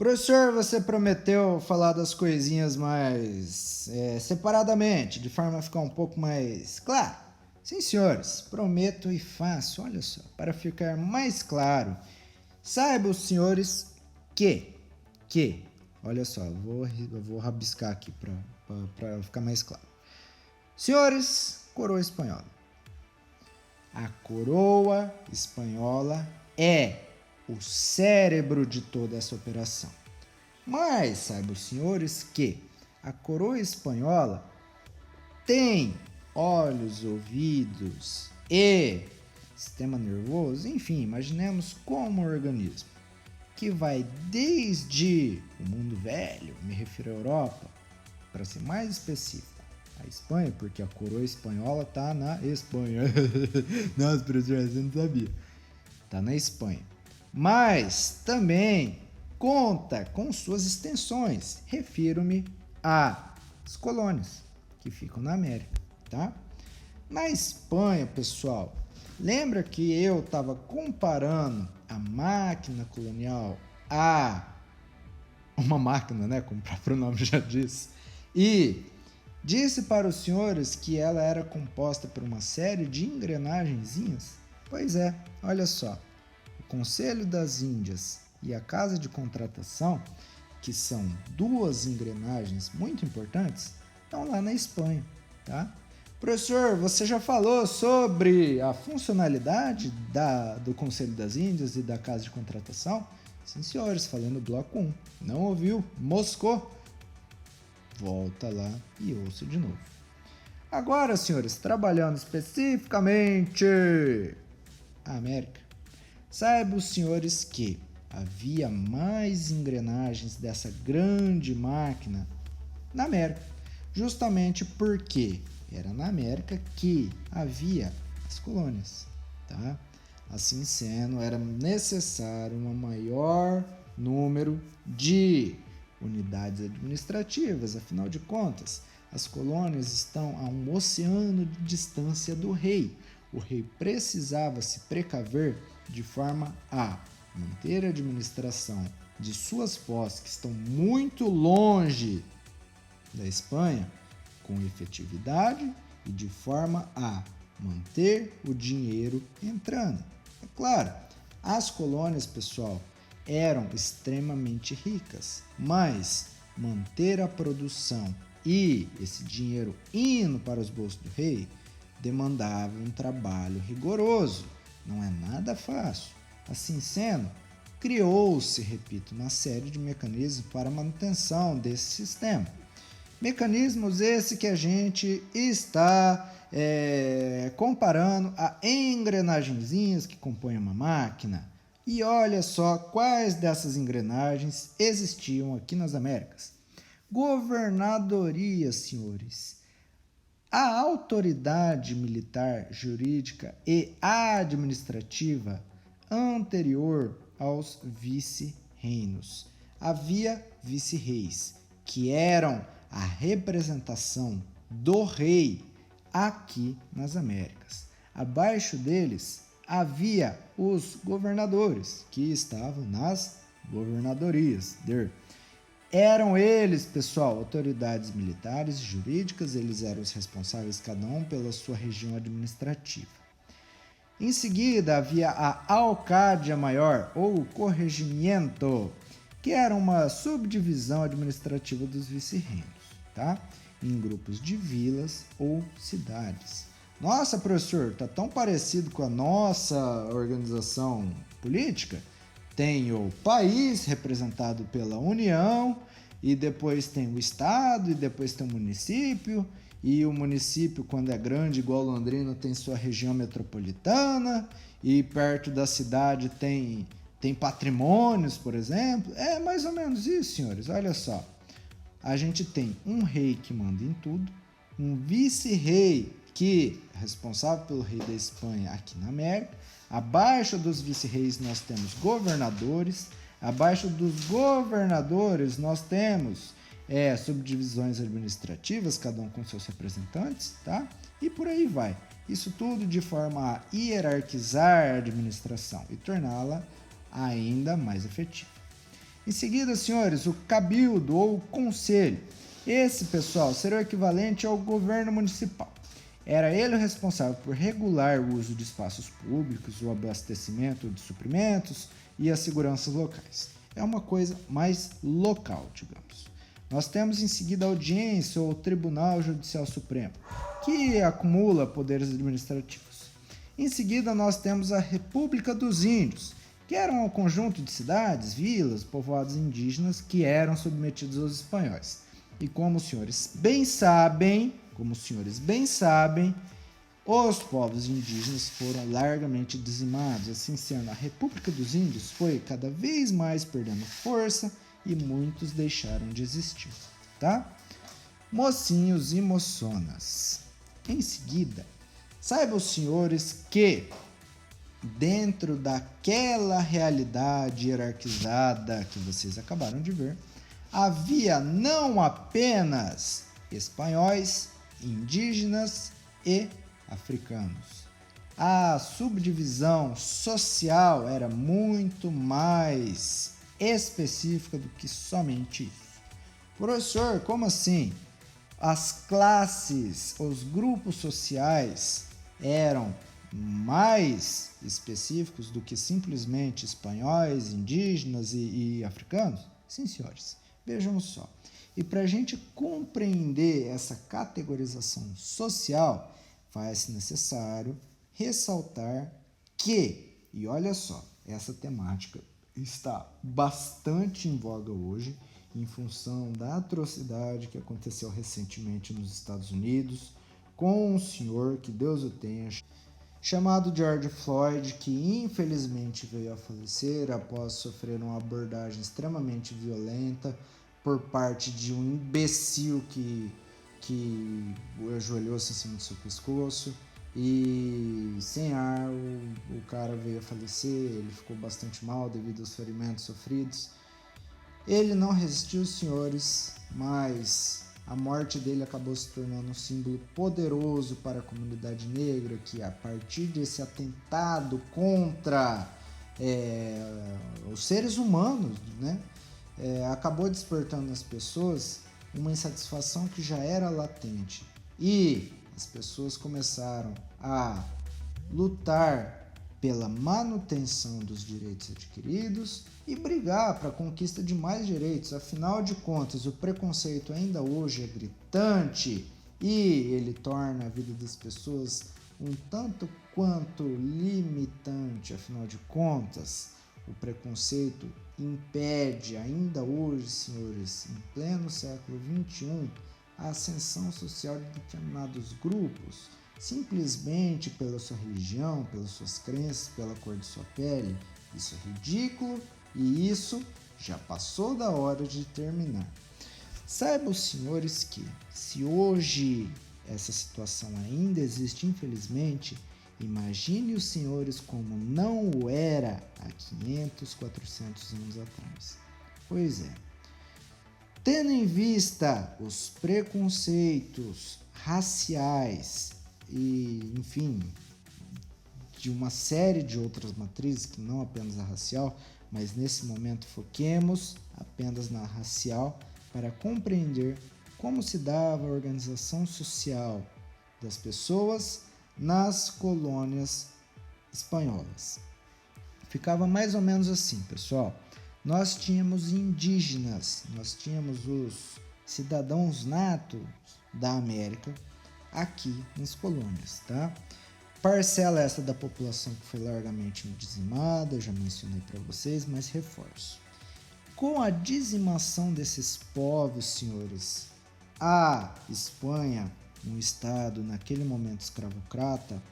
Professor, você prometeu falar das coisinhas mais separadamente, de forma a ficar um pouco mais claro. Sim, senhores, prometo e faço, olha só, para ficar mais claro. Saibam os senhores que, olha só, eu vou rabiscar aqui para ficar mais claro. Senhores, coroa espanhola. A coroa espanhola é o cérebro de toda essa operação. Mas saibam os senhores que a coroa espanhola tem olhos, ouvidos e sistema nervoso, enfim, imaginemos como um organismo que vai desde o mundo velho, me refiro à Europa, para ser mais específico, a Espanha, porque a coroa espanhola está na Espanha. Nossa, professor, você não sabia. Está na Espanha. Mas também conta com suas extensões. Refiro-me às colônias que ficam na América, tá? Na Espanha, pessoal, lembra que eu estava comparando a máquina colonial a uma máquina, né, como o próprio nome já diz, e disse para os senhores que ela era composta por uma série de engrenagenzinhas? Pois é, olha só. O Conselho das Índias e a Casa de Contratação, que são duas engrenagens muito importantes, estão lá na Espanha, tá? Professor, você já falou sobre a funcionalidade do Conselho das Índias e da Casa de Contratação? Sim, senhores, falei no bloco 1. Não ouviu? Moscou? Volta lá e ouça de novo. Agora, senhores, trabalhando especificamente a América, saibam os senhores que havia mais engrenagens dessa grande máquina na América, justamente porque era na América que havia as colônias, tá? Assim sendo, era necessário um maior número de unidades administrativas, afinal de contas, as colônias estão a um oceano de distância do rei. O rei precisava se precaver de forma a manter a administração de suas posses, que estão muito longe da Espanha, com efetividade e de forma a manter o dinheiro entrando. É claro, as colônias, pessoal, eram extremamente ricas, mas manter a produção e esse dinheiro indo para os bolsos do rei demandava um trabalho rigoroso, não é nada fácil. Assim sendo, criou-se, repito, uma série de mecanismos para a manutenção desse sistema. Mecanismos esse que a gente está comparando a engrenagenzinhas que compõem uma máquina. E olha só quais dessas engrenagens existiam aqui nas Américas. Governadoria, senhores. A autoridade militar, jurídica e administrativa anterior aos vice-reinos. Havia vice-reis, que eram a representação do rei aqui nas Américas. Abaixo deles havia os governadores, que estavam nas governadorias. Eram eles, pessoal, autoridades militares e jurídicas, eles eram os responsáveis, cada um, pela sua região administrativa. Em seguida, havia a Alcádia Maior, ou Corregimento, que era uma subdivisão administrativa dos vice-reinos, tá? Em grupos de vilas ou cidades. Nossa, professor, tá tão parecido com a nossa organização política? Tem o país, representado pela União, e depois tem o estado, e depois tem o município, e o município, quando é grande, igual Londrina, tem sua região metropolitana, e perto da cidade tem patrimônios, por exemplo. É mais ou menos isso, senhores. Olha só. A gente tem um rei que manda em tudo, um vice-rei que é responsável pelo rei da Espanha aqui na América. Abaixo dos vice-reis nós temos governadores. Abaixo dos governadores nós temos subdivisões administrativas, cada um com seus representantes, tá? E por aí vai. Isso tudo de forma a hierarquizar a administração e torná-la ainda mais efetiva. Em seguida, senhores, o cabildo ou conselho. Esse, pessoal, será o equivalente ao governo municipal. Era ele o responsável por regular o uso de espaços públicos, o abastecimento de suprimentos e as seguranças locais. É uma coisa mais local, digamos. Nós temos em seguida a audiência ou Tribunal Judicial Supremo, que acumula poderes administrativos. Em seguida, nós temos a República dos Índios, que era um conjunto de cidades, vilas, povoados indígenas que eram submetidos aos espanhóis. E como os senhores bem sabem, os povos indígenas foram largamente dizimados. Assim sendo, a República dos Índios foi cada vez mais perdendo força e muitos deixaram de existir, tá? Mocinhos e moçonas. Em seguida, saibam os senhores que dentro daquela realidade hierarquizada que vocês acabaram de ver, havia não apenas espanhóis, indígenas e africanos. A subdivisão social era muito mais específica do que somente isso. Professor, como assim? As classes, os grupos sociais eram mais específicos do que simplesmente espanhóis, indígenas e africanos? Sim, senhores. Vejam só. E para a gente compreender essa categorização social, faz-se necessário ressaltar que, e olha só, essa temática está bastante em voga hoje, em função da atrocidade que aconteceu recentemente nos Estados Unidos, com um senhor, que Deus o tenha, chamado George Floyd, que infelizmente veio a falecer após sofrer uma abordagem extremamente violenta por parte de um imbecil que ajoelhou-se em cima do seu pescoço e sem ar o cara veio a falecer. Ele ficou bastante mal devido aos ferimentos sofridos. Ele não resistiu, senhores, mas a morte dele acabou se tornando um símbolo poderoso para a comunidade negra, que a partir desse atentado contra os seres humanos, né, acabou despertando nas pessoas uma insatisfação que já era latente. E as pessoas começaram a lutar pela manutenção dos direitos adquiridos e brigar para a conquista de mais direitos. Afinal de contas, o preconceito ainda hoje é gritante e ele torna a vida das pessoas um tanto quanto limitante. Afinal de contas, o preconceito impede ainda hoje, senhores, em pleno século XXI, a ascensão social de determinados grupos, simplesmente pela sua religião, pelas suas crenças, pela cor de sua pele. Isso é ridículo e isso já passou da hora de terminar. Saibam, senhores, que se hoje essa situação ainda existe, infelizmente, imagine os senhores como não o era há 500, 400 anos atrás. Pois é. Tendo em vista os preconceitos raciais e, enfim, de uma série de outras matrizes, que não apenas a racial, mas nesse momento foquemos apenas na racial para compreender como se dava a organização social das pessoas nas colônias espanholas. Ficava mais ou menos assim, pessoal. Nós tínhamos indígenas, nós tínhamos os cidadãos natos da América aqui nas colônias, tá? Parcela essa da população que foi largamente dizimada, já mencionei para vocês, mas reforço. Com a dizimação desses povos, senhores, a Espanha, um estado naquele momento escravocrata,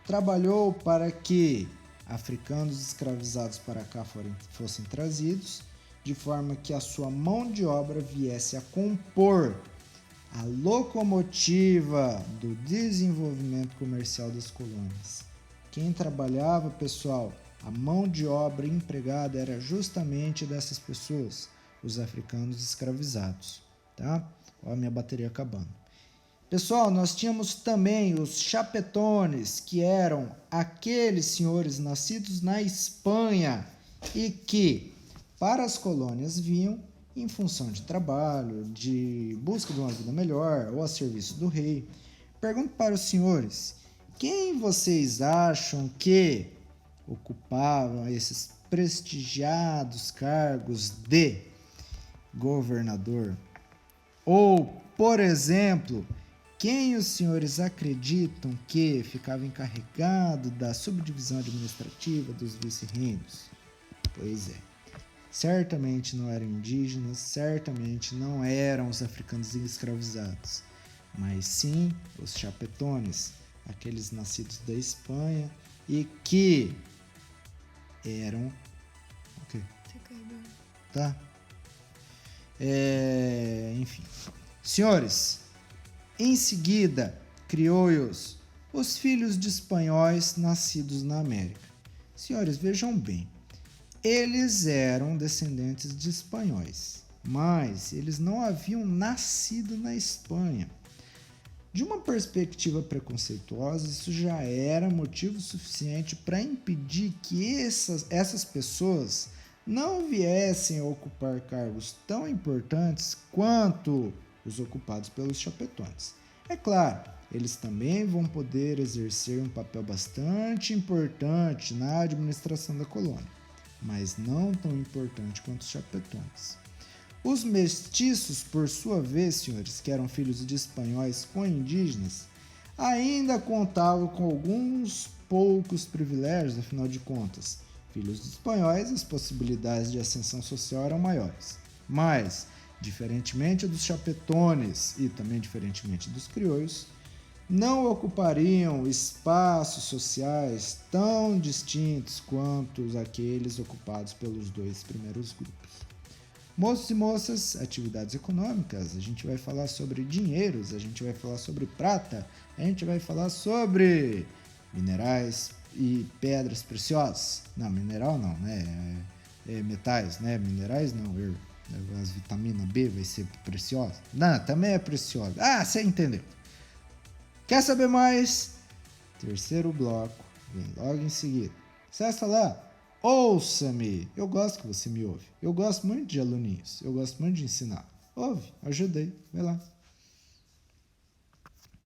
trabalhou para que africanos escravizados para cá fossem trazidos, de forma que a sua mão de obra viesse a compor a locomotiva do desenvolvimento comercial das colônias. Quem trabalhava, pessoal, a mão de obra empregada era justamente dessas pessoas, os africanos escravizados, tá? Ó, a minha bateria acabando. Pessoal, nós tínhamos também os chapetones, que eram aqueles senhores nascidos na Espanha e que, para as colônias vinham em função de trabalho, de busca de uma vida melhor ou a serviço do rei. Pergunto para os senhores, quem vocês acham que ocupavam esses prestigiados cargos de governador? Ou, por exemplo, quem os senhores acreditam que ficava encarregado da subdivisão administrativa dos vice-reinos? Pois é, certamente não eram indígenas, certamente não eram os africanos escravizados, mas sim os chapetones, aqueles nascidos da Espanha e que eram... O quê? Tá? Enfim. Senhores, em seguida criou-os os filhos de espanhóis nascidos na América. Senhores, vejam bem, eles eram descendentes de espanhóis, mas eles não haviam nascido na Espanha. De uma perspectiva preconceituosa, isso já era motivo suficiente para impedir que essas pessoas não viessem a ocupar cargos tão importantes quanto os ocupados pelos chapetones. É claro, eles também vão poder exercer um papel bastante importante na administração da colônia, mas não tão importante quanto os chapetones. Os mestiços, por sua vez, senhores, que eram filhos de espanhóis com indígenas, ainda contavam com alguns poucos privilégios, afinal de contas. Filhos de espanhóis, as possibilidades de ascensão social eram maiores. Mas, diferentemente dos chapetones e também diferentemente dos crioulos, não ocupariam espaços sociais tão distintos quanto aqueles ocupados pelos dois primeiros grupos. Moços e moças, atividades econômicas, a gente vai falar sobre dinheiros, a gente vai falar sobre prata, a gente vai falar sobre minerais e pedras preciosas. Não, mineral não, né? Metais, né? Minerais não, as vitamina B vai ser preciosa. Não, também é preciosa. Ah, você entendeu. Quer saber mais? Terceiro bloco, vem logo em seguida. Acessa lá. Ouça-me! Eu gosto que você me ouve. Eu gosto muito de aluninhos. Eu gosto muito de ensinar. Ouve, ajudei. Vai lá.